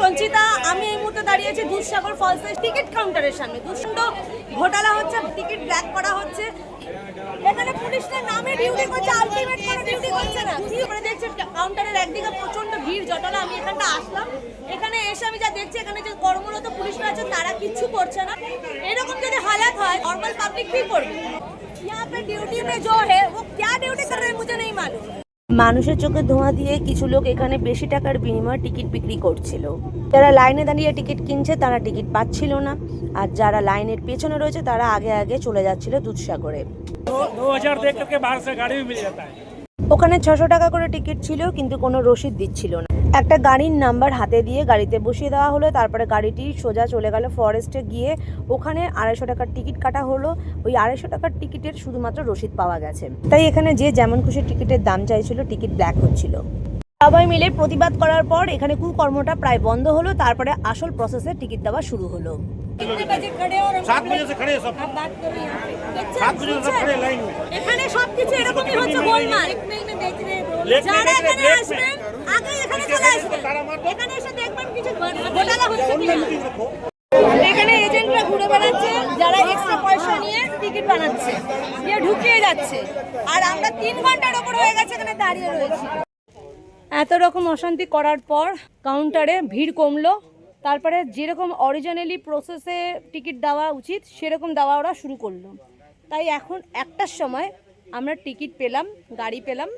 সঞ্চিতা, আমি এই মুহূর্তে দাঁড়িয়েছি দুধসাগর ফলসের টিকিট কাউন্টারের সামনে। দুষ্টান্ত ঘোটালা হচ্ছে, টিকিট ব্ল্যাক করা হচ্ছে। এখানে পুলিশের নামে ডিউটি করছে, আলটিমেট কোনো ডিউটি করছে না। কি করে দেখছি কাউন্টারের একদিকে প্রচন্ড ভিড় জটলা। আমি এখানটা আসলাম, এখানে এসে আমি যা দেখছি এখানে যে কর্মরত পুলিশরা আছে তারা কিচ্ছু করছে না। এরকম যদি হালাত হয় নর্মাল পাবলিক কি করবে? यहाँ पे ड्यूटी में जो है वो क्या ड्यूटी कर रहे हैं मुझे नहीं मालूम। মানুষের চোখে ধোঁয়া দিয়ে কিছু লোক এখানে বেশি টাকার বিনিময়ে টিকিট বিক্রি করছিল। যারা লাইনে দাঁড়িয়ে টিকিট কিনছে তারা টিকিট পাচ্ছিল না, আর যারা লাইনের পেছনে রয়েছে তারা আগে আগে চলে যাচ্ছিল দুধসাগরে। 2000 देख करके बाहर से गाड़ी भी मिल जाता है। ওখানে 600 টাকা করে টিকিট ছিল, কিন্তু কোনো রসিদ দিচ্ছিল না। একটা গাড়ির নাম্বার হাতে দিয়ে গাড়িতে বসিয়ে দেওয়া হলো, তারপরে গাড়িটি সোজা চলে গেল ফরেস্টে গিয়ে ওখানে 250 টাকার টিকিট কাটা হলো। ওই 250 টাকার টিকিটের শুধুমাত্র রসিদ পাওয়া গেছে। তাই এখানে যে যেমন খুশি টিকিটের দাম চাইছিল, টিকিট ব্ল্যাক হচ্ছিল। সবাই মিলে প্রতিবাদ করার পর এখানে কুকর্মটা প্রায় বন্ধ হলো। তারপরে আসল প্রসেসে টিকিট দেওয়া শুরু হলো। 7 बजे से खड़े हैं सब। 7 बजे से खड़े लाइन में। এখানে সবকিছু এরকমই হচ্ছে গোলমাল। যারা এখানে আসবেন আগে এখানে চলে আসবেন, এখানে এসে দেখবেন কিছু ঘোটালা হচ্ছে কিনা। এখানে এজেন্টরা ঘুরে বেড়াচ্ছে, যারা এক্সট্রা পয়সা নিয়ে টিকিট বানাচ্ছে, দিয়ে ঢুকিয়ে যাচ্ছে। আর আমরা 3 ঘন্টার ওপর হয়ে গেছে এখানে দাঁড়িয়ে রয়েছি। এত রকম অশান্তি করার পর কাউন্টারে ভিড় কমলো। তারপরে যেরকম অরিজিনালি প্রসেসে টিকিট দেওয়া উচিত সেরকম দেওয়া ওরা শুরু করলো। তাই এখন 1টার সময় আমরা টিকিট পেলাম, গাড়ি পেলাম।